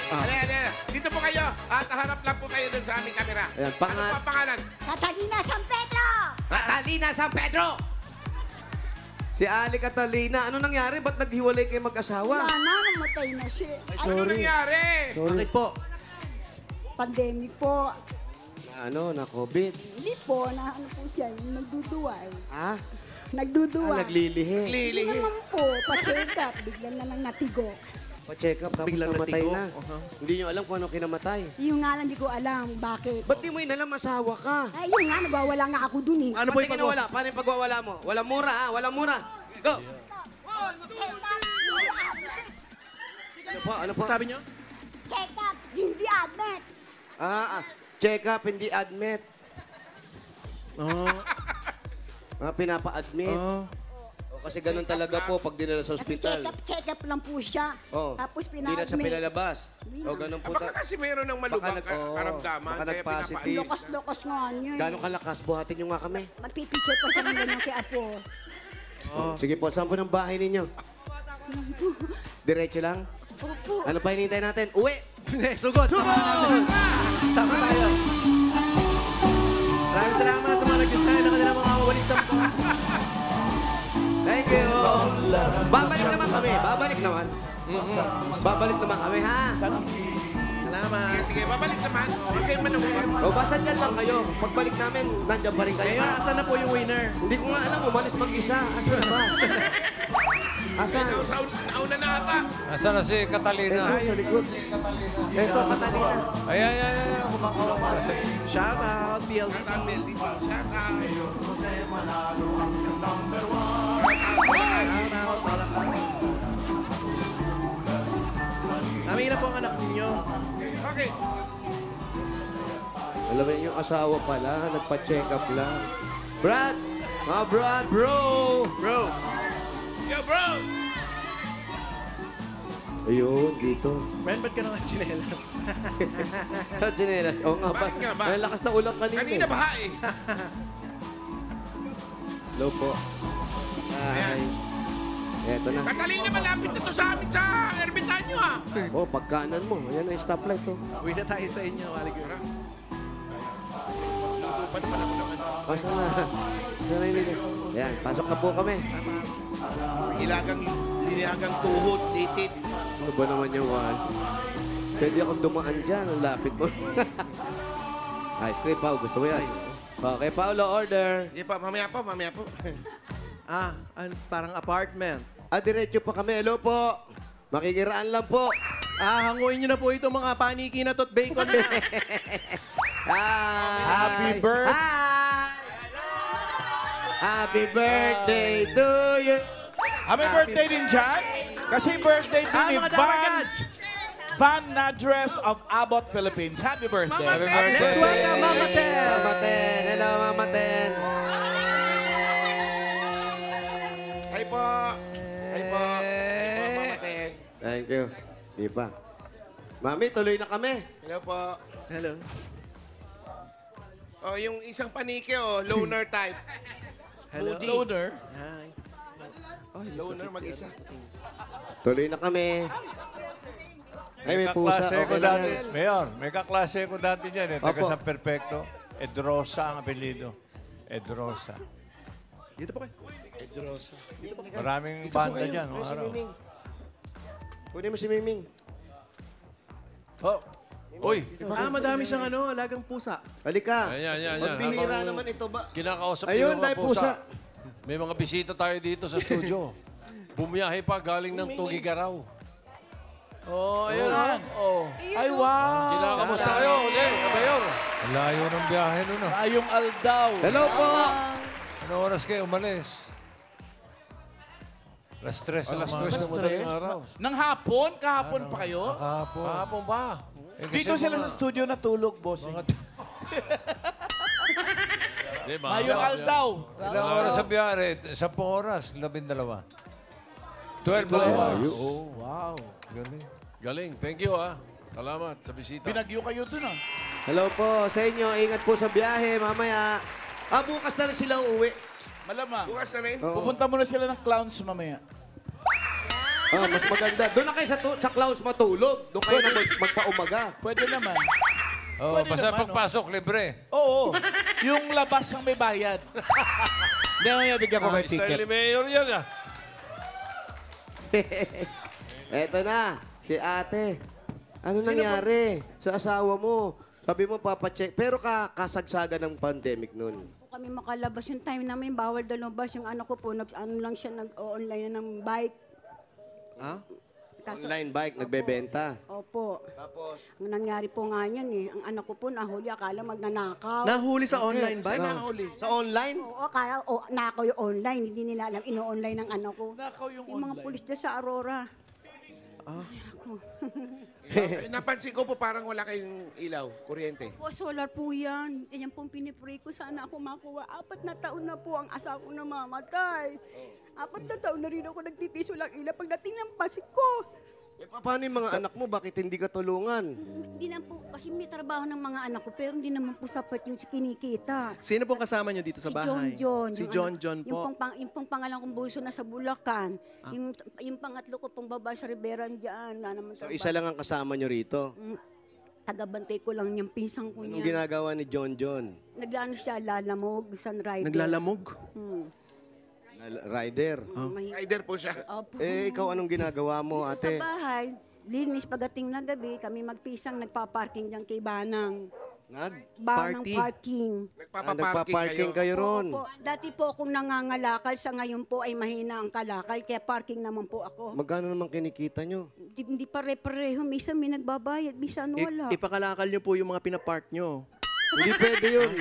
Ayan. Dito po kayo. At harap lang po kayo dun sa aming camera. Ayan, Ano po ang pangalan? Catalina San Pedro! Catalina San Pedro! Si Ali Catalina, ano nangyari? Ba't naghiwalay kayo mag-asawa? Wala na, namatay na siya. Ano nangyari? Sorry. Bakit po? Pandemic po. Na COVID. Hindi po, na ano po siya, yung nagduduwal. Ah? Nagduduwal. Naglilihi. Hindi Lilihi. naman po, pa-check up, bigla na lang natigo. Pa-check up, tapos Biglang namatay natigo. na. Hindi nyo alam kung ano kinamatay. Yung nga lang, di ko alam bakit. Ba't di mo inalam asawa ka? Ay, yun nga, nagwawala nga ako dun eh. Ano po Ba't yung di nawala? Paano yung pagwawala mo? Walang mura, ha? Walang mura. Go! Ano po? Sabi nyo? Check up, hindi admit. Check up, hindi admit. Oo. Pinapa-admit. Oo. Kasi ganun talaga po pag dinala sa Kasi ospital. check up lang po siya. Oh. Tapos Hindi na siya pina-admit. pinalabas. Hindi O na. ganun po. Baka kasi mayroon ng malubang karamdaman. Baka kaya nag-positive. Lokas-lokas nga niya. Gano'ng kalakas? Buhatin nyo nga kami. Magpipicture pa siya ng ganyan kay Apo. Sige po, saan po ng bahay ninyo? Diretso lang? Opo. Ano pa hinihintay natin? Uwi! Sugod! Sama tayo. Maraming salamat sa mga nag-design na kanilang mga walis na po. Thank you! Babalik naman kami. Babalik naman. Babalik naman kami, ha? Salamat. Sige, babalik naman. Huwag kayo manungkot. O basta dyan lang kayo. Pagbalik namin, nandiyan pa rin kayo. Ngayon, asan na po yung winner? Hindi ko nga alam, umalis mag-isa. Asan na ba? Asan? Nauna na ata. Nasaan na si Catalina? Ito, sa likod. Ito, Catalina. Ayan. Shout out, PLD. Shout dito. Shout out. Namin na po ang anak ninyo. Okay. Alam mo yung asawa pala, nagpa-check up lang. Brad! Mga Brad, bro! Bro, Yo, bro! Ayun, dito. Brent, ba't ka naman chinelas? Sa chinelas. Oo nga ba? Bakit nga ba? Ang lakas ng ulang kanina. Kanina baha eh. Hello po. Ay. Eto na. Catalina, malapit na to sa amin sa ermitanyo ah. Oh, pagkanan mo. Ayan ang stoplight, oh. Uwi na tayo sa inyo, Maligro. Tutupan pa lang naman. Pasok na. Sana yun. Ayan, pasok na po kami. Ilagang tuhod, litid. Ano ba naman yung one? Pwede akong dumaan dyan. Ang lapit mo. Ice cream, Pao. Gusto mo yan? Okay, Paolo, order. Sige pa, mamaya po. Parang apartment. Diretso pa kami. Hello po. Makikiraan lang po. Hanguin nyo na po ito mga paniki na to't bacon na. Hi. Happy birthday. Hi. Happy birthday to you. Happy birthday din dyan. Kasi birthday din ni mga Dabar Van Nadres of Abbott, Philippines. Happy birthday. Happy birthday. Next one na, Mama Ted. Mama Ten. Hello, Mama Ten. Hi po. Mama Ten. Thank you. Di pa. Mami, tuloy na kami. Hello po. Hello. Oh, yung isang panike oh, loner type. Hello. Moody. Loader. Hi. Loner mag-isa. Tuloy na kami. Ay, may pusa. kaklase ko Okay lang dati. yan. Mayor, may kaklase ko dati dyan. Taga Opo. San Perfecto. Edrosa ang apelido. Edrosa. Dito po kayo. Pedrosa. Maraming Dito po banda kayo. dyan. Ay, si Araw. Miming. Kunin mo si Miming. Oh. Uy, Madami siyang alagang pusa. Halika. Ayan. Magbihira Habang naman ito ba? kinakausap Ayun, yung mga dahil pusa. May mga bisita tayo dito sa studio. Bumiyahe pa galing ng Tugigaraw. Oh, ayun na. Oh. Ay, wow. Kinakamusta kayo? Kasi, Mayor. Layo ng biyahe nun ah. Ayong Aldaw. Hello po. Ano oras kayo umalis? Alas 3 Alas 3 umalis. na madaling araw. Nang hapon? Kahapon pa kayo? Kahapon ba? Eh, kasi Dito sila mga- sa studio natulog, bossing. mga- Di ba? Mayong Aldaw. Ilang oras sa biyahe? 10 oras, 12. 12 hours. Oh, wow. Galing. Thank you ah. Salamat sa bisita. Binagyo kayo dun ah. Hello po sa inyo. Ingat po sa biyahe mamaya. Bukas na rin sila uuwi. Malamang. Bukas na rin. Oo. Pupunta muna sila ng clowns mamaya. Mas maganda. Doon na kayo sa Klaus matulog. Doon kayo na magpaumaga. Pwede naman. Oh, Pwede basta naman, pagpasok, libre. Oo. Yung labas ang may bayad. Hindi mo yan, bigyan ko kayo Style ticket. ni Mayor yan, ah. Eto na, si ate. Ano Sino nangyari sa asawa mo? Sabi mo, papacheck. Pero kasagsagan ng pandemic nun. Po kami makalabas yung time namin, bawal dalabas. Yung anak ko po, ano lang siya, nag-online na ng bike. Ha? Kaso, Online bike, nagbebenta. Opo. Tapos? Ang nangyari po nga yan eh. Ang anak ko po nahuli, akala magnanakaw. Nahuli sa online ba? Sa online? Oo, akala nakaw yung online. Hindi nila alam, ino-online ng anak ko. Nakaw yung Yung mga online. pulis dyan sa Aurora. Napansin ko po parang wala kayong ilaw, kuryente. Po, solar po yan. Yan pong pinipray ko. Sana ako makuha. 4 na taon na po ang asawa ko namamatay. 4 na taon na rin ako nagtitiis walang ilaw. Pagdating ng Pasko, Paano yung mga anak mo? Bakit hindi ka tulungan? hindi na po, kasi may trabaho ng mga anak ko, pero hindi naman po sapat yung kinikita. Sino pong kasama nyo dito sa bahay? Si John John po. Yung pong pangalan kong bunso na sa Bulacan. Yung pangatlo ko pong babae sa Riberan dyan. Wala naman So, trabaho. isa lang ang kasama nyo rito. Tagabantay ko lang yung pinsang ko Anong niya. ginagawa ni John John? Naglano siya, lalamog, sunrider. Naglalamog? Rider. Rider po siya. Opo. Ikaw anong ginagawa mo, Sa ate? bahay, linis pagdating na gabi, kami magpisang nagpa-parking dyan kay Banang. Banang Party. parking. Nagpa-parking kayo ron. Opo. Dati po akong nangangalakal, sa ngayon po ay mahina ang kalakal, kaya parking naman po ako. Magkano naman kinikita nyo? Hindi pare-pareho, minsan may nagbabayad, minsan wala. Ipakalakal nyo po yung mga pinapark nyo. Hindi pwede yun.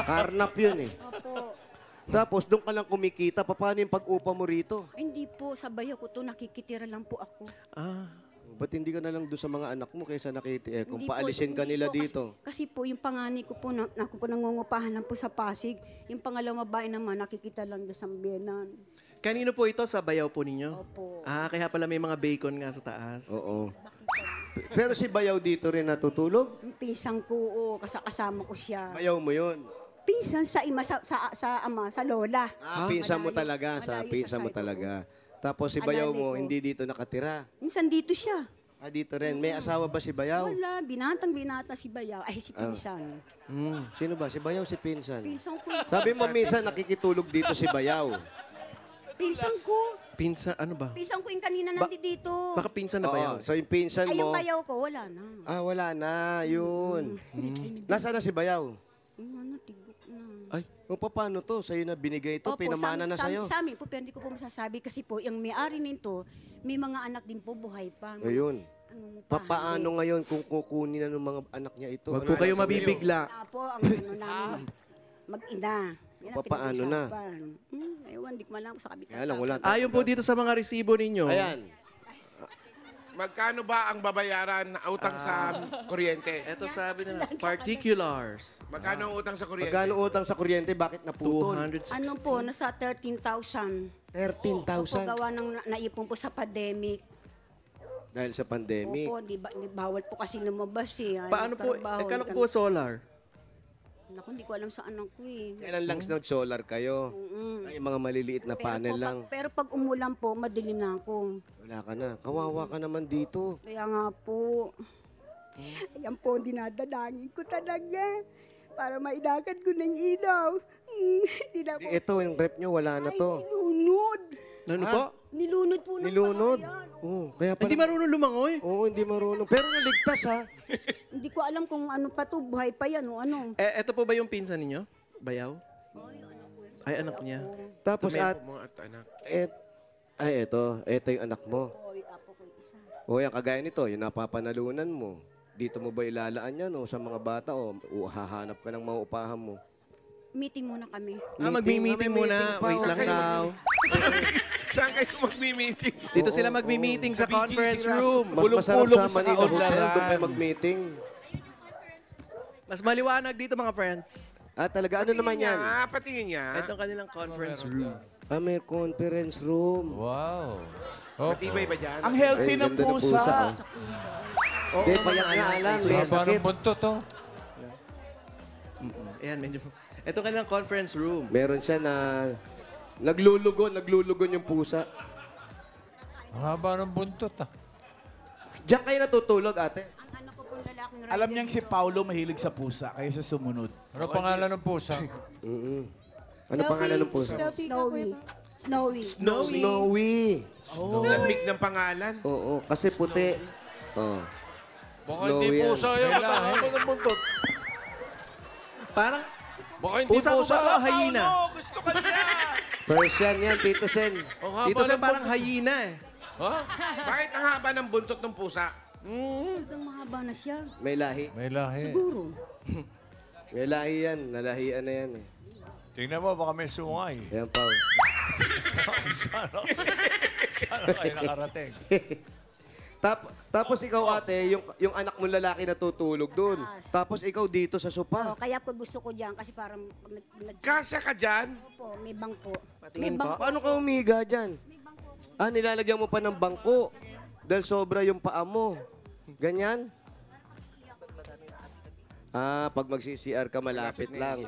Karnap yun eh. Opo. Tapos doon ka lang kumikita. Paano yung pag-upa mo rito? Hindi po, sa bayo ko to, nakikitira lang po ako. Ba't hindi ka na lang doon sa mga anak mo kaysa kung Hindi paalisin po, ka nila hindi po, dito? Kasi po, yung panganay ko po, ako po nangungupahan lang po sa Pasig. Yung pangalawa babae naman, nakikita lang doon sa Bienan. Kanino po ito? Sa bayaw po ninyo? Opo. Kaya pala may mga bacon nga sa taas. Oo. Pero si Bayaw dito rin natutulog? Yung pisang ko, kasama ko siya. Bayaw mo yun. Pinsan sa ima, sa ama, sa lola. Pinsan mo Malayo. talaga. Malayo Pinsan sa mo side talaga. Tapos si Bayaw Alalay mo, ko. hindi dito nakatira. Minsan dito siya. Dito rin. May asawa ba si Bayaw? Wala, binata si Bayaw. Ay, si Pinsan. Sino ba? Si Bayaw, si Pinsan. Pinsan ko. Sabi mo minsan nakikitulog dito si Bayaw. Pinsan ko. Pinsan, ano ba? Pinsan ko yung kanina nandito. Baka pinsan na bayaw? So yung pinsan Ay, yung mo, Bayaw ko, wala na. wala na. Yun. Nasaan na si Bayaw? Ano, tigok na. Ay, Paano to? Sa'yo na binigay ito? Opo, Pinamana na sa'yo? Sa amin po, pero hindi ko po masasabi kasi po, yung may-ari nito, may mga anak din po buhay pa. Ayun. Nangungupahan Paano ngayon kung kukunin na ng mga anak niya ito? wag po kayo mabibigla. po, ang ano namin, mag-ina. Yan ang Paano na? pinag-usapan. Ewan, di ko malam sa kabita. Kaya lang, wala. Ayon po dito sa mga resibo ninyo. Ayan. Magkano ba ang babayaran na utang sa kuryente? Ito sabi nila, particulars. Magkano ang utang sa kuryente? Magkano utang sa kuryente? Bakit naputol? 260. Ano po, nasa 13,000. 13,000 Gawa ng naipon po sa pandemic. dahil sa pandemic. Opo, di bawal po kasi lumabas eh. Paano po? Kala ko po solar. Naku, hindi ko alam sa anak ko eh. Kailan lang nag-solar kayo? Ay, mga maliliit na panel lang. Pero pag umulan po, madilim na ako. Wala ka na. Kawawa ka naman dito. Kaya nga po. Ayan po, dinadalangin ko talaga. Para maidakan ko ng ilaw. Hindi na po. Ito, yung rep nyo, wala na to. Nilunod. Ano po? Nilunod po ng Nilunod. bahayan. Kaya Hindi pala. marunong lumangoy. Oo, hindi marunong. Pero naligtas ha. Hindi ko alam kung ano pa to, buhay pa yan o ano. Ito po ba yung pinsan ninyo? Bayaw? Ay, anak niya. Tapos at, Mga at anak. ito yung anak mo. Oy, apo ko isa. O yan, kagaya nito, yung napapanalunan mo. Dito mo ba ilalaan yan o sa mga bata o hahanap ka ng mauupahan mo? Meeting muna kami. Magmi-meeting May muna. meeting pa. Wait lang Okay. daw. Saan kayo magmi-meeting? Dito sila magmi-meeting sa Sa BGC conference lang. room. Mas masarap Pulong-pulong sa sa Manila Hotel, kaunlaran. doon kayo mag-meeting. Mas maliwanag dito mga friends. Talaga, ano naman yan? Patingin niya. Ito ang kanilang conference room. May conference room. Wow. Matibay ba dyan? Ang healthy Ay, ng ganda ng pusa. Oo, Hindi, payak nga alam. May Haba sakit. ng buntot, to. Ayan, medyo. Ito ang kanilang conference room. Meron siya na naglulugon yung pusa. Ang haba ng buntot, ah. Diyan kayo natutulog, ate? Ang anak ko pong lalaking rider. Alam niyang si Paulo mahilig sa pusa, kaya siya sumunod. Ano pangalan ng pusa? Ano pangalan ng pusa? Snowy. Snowy. Snowy. Lamig ng pangalan. Oo, kasi puti. Oh. Baka Snowy hindi yan. pusa yan. Ang haba ng buntot. Parang, Baka hindi pusa ko pusa. ba ito? Hyena. Paulo, gusto ka niya! Persian yan, Tito Sen. Ang haba Dito sa ng parang buntot. hyena eh. Ha? Bakit ang haba ng buntot ng pusa? Hanggang mahaba na siya. May lahi. May lahi. Siguro. May lahi yan. Nalahian na yan eh. Tingnan mo, baka may sungay. Ayan, Pao. Sana kayo nakarating. Tapos ikaw, ate, yung anak mo lalaki natutulog doon. Tapos ikaw dito sa sopa. Kaya ko gusto ko diyan kasi parang pag Kasya ka dyan? po, may bangko. Patingin po. Paano ka umiga dyan? Ah, nilalagyan mo pa ng bangko. Dahil sobra yung paa mo. Ganyan? Ah, pag mag-CCR ka, malapit lang.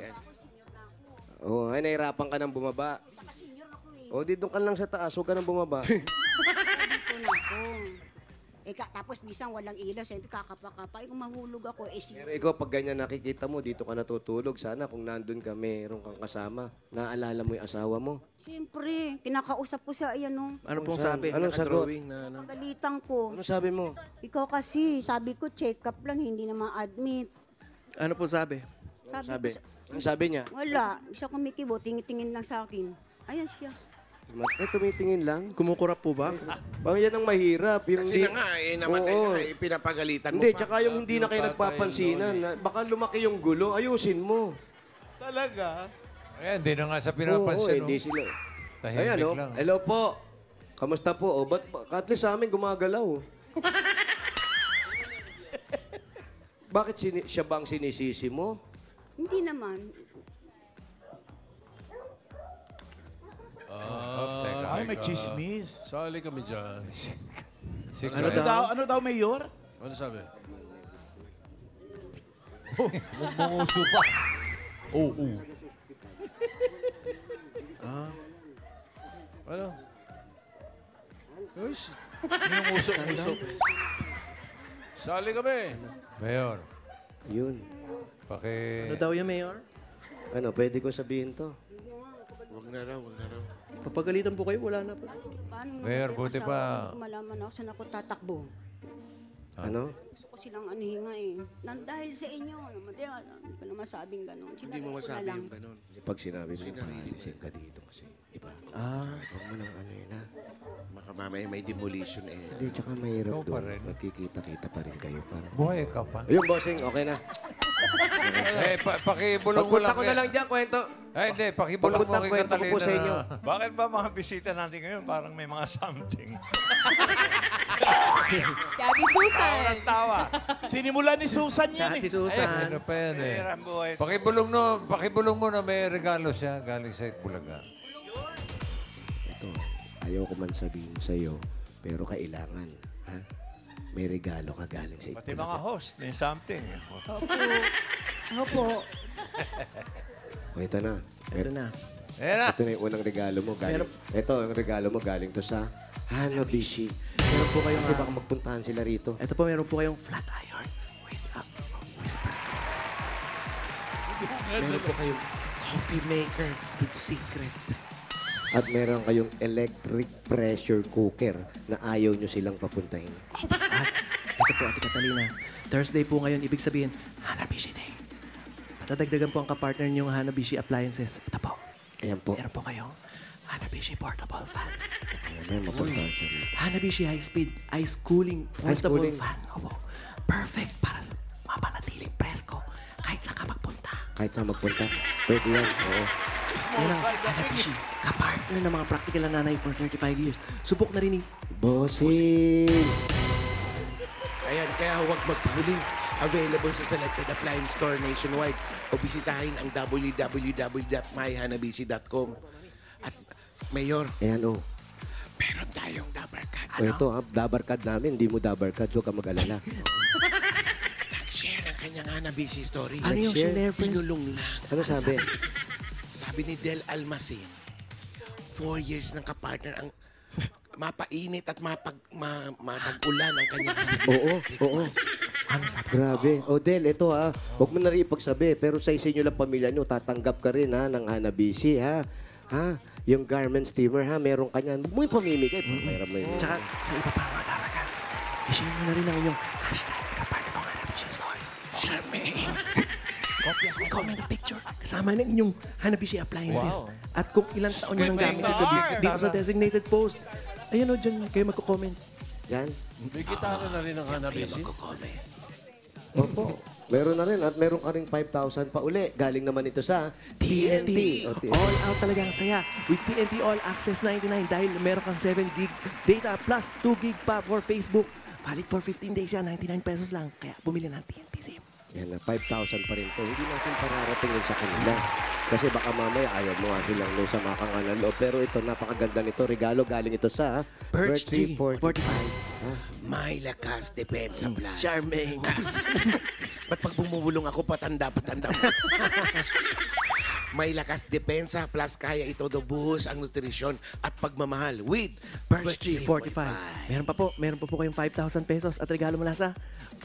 Oo, ay nahirapan ka nang bumaba. O, dito ka lang sa taas, huwag ka nang bumaba. Dito na ako. Tapos bisang walang ilaw, siyempre kakapa-kapa. Kung mahulog ako, Pero ikaw, pag ganyan nakikita mo, dito ka natutulog. Sana kung nandun ka, meron kang kasama. Naalala mo yung asawa mo. siyempre, kinakausap ko siya, ayan o. Ano pong Saan? sabi? Anong sagot? Pagalitan ko. Ano sabi mo? Ikaw kasi, sabi ko, check up lang, hindi naman admit. Ano pong sabi? Sabi. ko, Ang sabi niya? wala, siya kumikibo, tingin-tingin lang sa akin. Ayan siya. Tumitingin lang. Kumukurap po ba? Parang yan ang mahirap. Yung Kasi na nga, namatay Oo. ka na, pinapagalitan mo Hindi, pa. tsaka yung hindi na kayo nagpapansinan. Baka lumaki yung gulo, ayusin mo. Talaga? Eh, hindi na nga sa Oo, pinapansin. hindi sila. Tahimik Ayan, oh. lang. Hello po. Kamusta po? O, ba't at least sa amin gumagalaw? Bakit siya bang sinisisi mo? Hindi naman. Teka, Ay, may teka. chismis. Sali kami dyan. Ano daw? Ano daw, Mayor? Ano sabi? Munguso pa. Oo. Ano? Uy, Munguso. sali kami. Mayor, Yun. Ano daw yung mayor? Ano, pwede ko sabihin to? Huwag na raw, huwag na raw. Papagalitan po kayo, wala na po. Paano naman Mayor, yung buti asawa pa- ko, malaman ako saan ako tatakbo. Ano? Gusto ko silang anihinga eh. Dahil sa inyo, hindi ko naman sabing gano'n. Hindi mo masabi yung ganun. Pag sinabi mo, paalisin ka dito kasi. Diba? Huwag mo nang ano yun, ha? Baka mamaya may demolition eh. Hindi, tsaka mahirap Ikaw pa doon. rin. Magkikita-kita pa rin kayo. Parang. Buhay ka pa. Ayun, bossing, okay na. eh, pakibulong mo Pagpunta lang. ko na lang dyan, kwento. Ay, hindi, pakibulong mo Pagpunta kay kwento ko po sa Catalina inyo. na- Bakit ba mga bisita natin ngayon parang may mga something? Sabi Susan. Ang tawa. Sinimula ni Susan yan Ate eh. Susan. Ano pa yan eh. Mahirap buhay. Pakibulong mo na may regalo siya galing sa Bulaga. Ito, ayaw ko man sabihin sa'yo, pero kailangan, ha? May regalo ka galing sa Pati mga host, may something. Opo. O, ito na. Ito na. Ayan na. Ito na yung unang regalo mo. Galing, ito, yung regalo mo galing to sa Hanabishi. Meron po kayong, Kasi baka magpuntahan sila rito. ito po, meron po kayong flat iron with whisper. Meron po kayong coffee maker with secret. At meron kayong electric pressure cooker na ayaw nyo silang papuntahin. Ito po, Ate Catalina. Thursday po ngayon, ibig sabihin, Hanabishi Day. Patadagdagan po ang kapartner niyong Hanabishi Appliances. Ito po, Ayan po. meron po kayong Hanabishi Portable Fan. Ayan, mapuntahan siya rito. Hanabishi High Speed Ice Cooling Ice Portable cooling. Fan. Opo. Perfect para sa mapanatiling presko kahit saan ka magpunta. Kahit saan magpunta, pwede yan. Oo. Yan ang Hanabishi. Kapartner ng mga practical na nanay for 35 years. Subok na rin ni Bossing! Ayan, kaya huwag magpahuli. Available sa selected appliance store nationwide o bisitahin ang www.myhanabishi.com. At Mayor, Ayan, oh. meron tayong Dabber Card. O ito, ha, dabarkad namin. Hindi mo dabarkad. Huwag ka mag-alala. Nag-share ng kanyang Hanabishi story. ano yung Nag-share? shinare, friend? Pinulong lang. Ano sabi? Sabi ni Del Almacin, 4 years ng kapartner ang mapainit at matag-ulan ang kanyang Oo. Grabe. O Del, ito ha. Huwag mo na rin ipagsabi. Pero sa inyo lang pamilya nyo, tatanggap ka rin ha ng Hanabishi ha. Ha? Yung garment steamer ha, meron ka niyan. Huwag mo yung pamimigay. Mayroon mo yun. Tsaka sa iba pa mga Dabarkans, i-share mo na rin ang inyong hashtag kapag ito nga Hanabishi story. Share me. Comment a picture kasama ng inyong Hanabishi appliances. Wow. At kung ilang taon nyo nang gamit ito dito sa designated post. Ayan o, dyan kayo magko-comment. Yan. May gitara na rin ang Hanabishi. Opo. Meron na rin. At meron ka rin 5,000 pa uli. Galing naman ito sa TNT. O, All out talaga ang saya. With TNT All Access 99 dahil meron kang 7 gig data plus 2 gig pa for Facebook. Valid for 15 days yan, 99 pesos lang. Kaya bumili ng TNT SIM. Yan na, 5,000 pa rin to. Hindi natin pararatingin sa kanila. Kasi baka mamaya ayaw mo nga silang no sa makangalalo. Pero ito, napakaganda nito. Regalo galing ito sa Birch Tree 45. May lakas, depensa plus. Charming. Ba't pag bumubulong ako, patanda mo. May lakas, depensa plus kaya ito buhos ang nutrisyon at pagmamahal with Birch Tree 45. Meron pa po kayong 5,000 pesos at regalo mula sa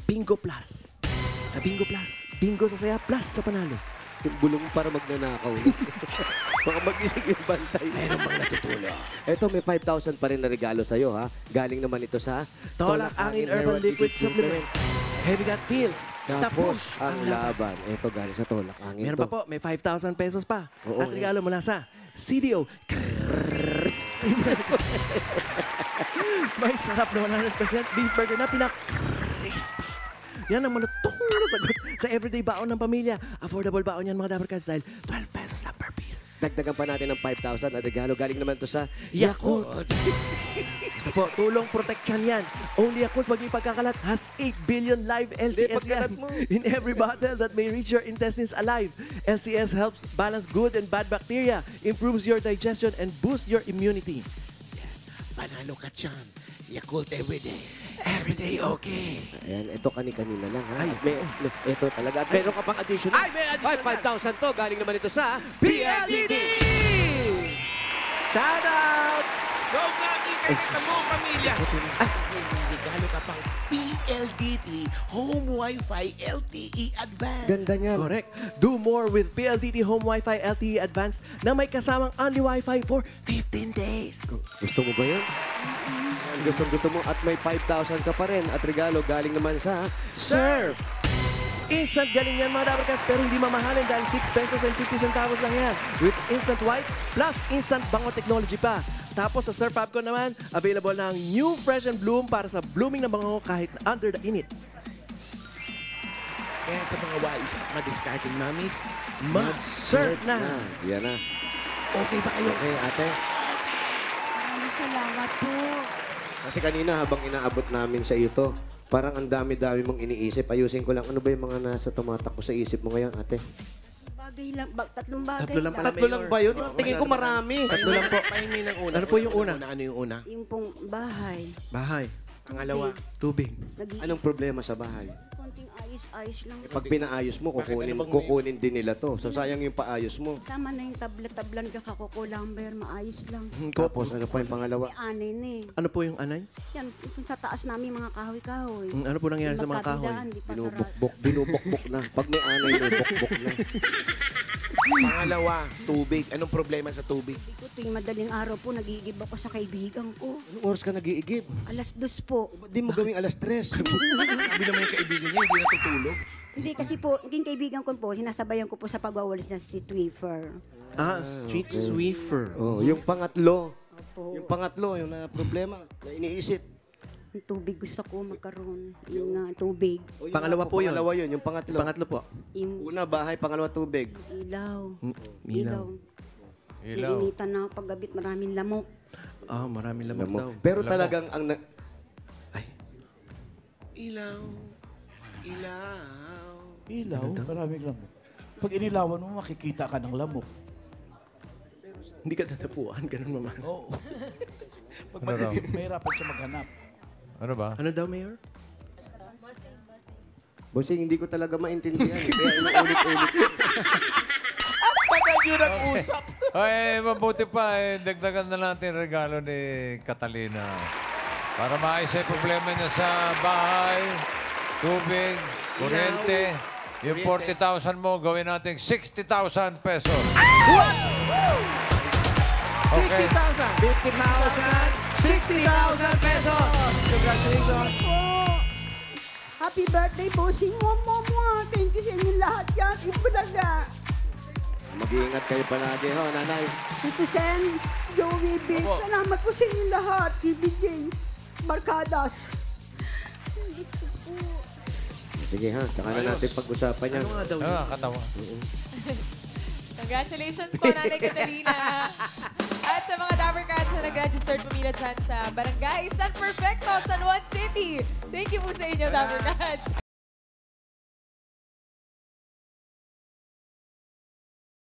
Bingo Plus. Sa Bingo Plus, bingo sa saya plus sa panalo. Yung bulong para magnanakaw. Baka mag-isig yung bantay. Meron bang natutulong? Ito, may 5,000 pa rin na regalo sa'yo, ha? Galing naman ito sa Tolak Angin Herbal Liquid Supplement. Heavy gut feels. Tapos ang laban. Ito galing sa Tolak Angin Meron to. pa po, may 5,000 pesos pa. Oo, At regalo mula sa CDO. May sarap na 100% beef burger na pinak-crispy. Yan ang malutong na sagot sa everyday baon ng pamilya. Affordable baon yan mga Dabarkans dahil 12 pesos lang per piece. Dagdagan pa natin ng 5,000 at regalo. Galing naman to sa Yakult. Ito po, tulong protection yan. Only Yakult maging pagkakalat has 8 billion live LCS pagkalat yan. mo. In every bottle that may reach your intestines alive. LCS helps balance good and bad bacteria, improves your digestion, and boosts your immunity. Panalo ka dyan. Yakult everyday. Everyday okay. Ayan, ito kani-kanina lang, ha? At ito talaga. At meron ka pang additional. Ay, may additional. 5,000 to. Galing naman ito sa PLDT! Shout out! So, nakikita kita mo, pamilya. May regalo ka pang PLDT Home Wi-Fi LTE Advanced. Ganda niyan. Correct. Do more with PLDT Home Wi-Fi LTE Advanced na may kasamang only Wi-Fi for 15 days. Gusto mo ba yan? Gusto mo at may 5,000 ka pa rin at regalo galing naman sa Surf! Instant galing yan mga Dabarkans pero hindi mamahalin dahil 6 pesos and 50 centavos lang yan. With instant white plus instant bango technology pa. Tapos sa Surf Popcorn naman, available na ang new Fresh and Bloom para sa blooming na bango kahit under the init. Kaya sa mga wais at madiscarding mamis, Mag-surf na! Yan na. Okay ba kayo? Okay, ate. Maraming salamat po. Kasi kanina habang inaabot namin sa ito, parang ang dami-dami mong iniisip. Ayusin ko lang, ano ba yung mga nasa tumatakbo sa isip mo ngayon, ate? Bagay lang, tatlong bagay Tatlo lang pala. Tatlo lang ba yun? Tingin ko marami. Tatlo lang po. Pahingi ng una. Ano po yung una? Ano yung una? Yung pong bahay. Bahay. Pangalawa. Tubig. Anong problema sa bahay? Konting ayos-ayos lang. Pag pinaayos mo, kukunin din nila to. So sayang yung paayos mo. Tama na yung tabla-tablan ka kakukulang, ber, maayos lang. Tapos ano pa yung pangalawa? May anay na eh. Ano po yung anay? Yan, itong sa taas namin mga kahoy-kahoy. Ano po nangyari sa mga kahoy? Magkabilaan, di pa sarado. Binubukbok na. Pag may anay, binubukbok na. Pangalawa, tubig. Anong problema sa tubig? Hindi ko tuwing madaling araw po, nagigib ako sa kaibigan ko. Anong oras ka nag-iigib? 2:00 po. Di mo gawing alas 3. Sabi naman yung kaibigan niya, hindi natutulog. Hindi kasi po, yung kaibigan ko po, sinasabayan ko po sa pagwawalis na si Twiffer. Street sweeper. Oh, yung pangatlo. Opo. Yung pangatlo, yung na problema, na iniisip. Yung tubig gusto ko magkaroon. Yung tubig. O, yung Pangalawa po yun. Pangalawa yun, yung pangatlo. Pangatlo po. Yung Una, bahay. Pangalawa, tubig. ilaw. Ilaw. Ilaw. Nainitan na ako paggabit, maraming lamok. Maraming lamok Alam mo. daw. Pero talagang ang... Ay, Ilaw. Ilaw. Ilaw, maraming lamok. Pag inilawan mo, makikita ka ng lamok. hindi ka tatapuan. Ganun mama. Oo. Pag Ano raw? mahirapan siya maghanap. Ano ba? Ano daw, Mayor? Bossing, hindi ko talaga maintindihan. Kaya inuulit-ulit. Tagal nyo nag-usap. Ay, mabuti pa dagdagan na natin regalo ni Catalina. Para maayos yung problema niya sa bahay, tubig, kuryente. Yung 40,000 mo, gawin natin 60,000 pesos. 60,000! 50,000, 60,000 pesos. Congratulations! Oh, happy birthday po, Mwah. Thank you sa inyo lahat yan. Ibulaga. Mag-iingat kayo palagi, ho, nanay. Tito Sen, Joey B, salamat po sa inyo lahat. TBJ, Barkadas. Sige ha, tsaka na natin pag-usapan yan. Ano nga daw Ah, katawa. Congratulations po, Nanay Catalina. At sa mga Dabber Cats na nag-registered pumila dyan sa Barangay San Perfecto, San Juan City. Thank you po sa inyo, Dabber Cats.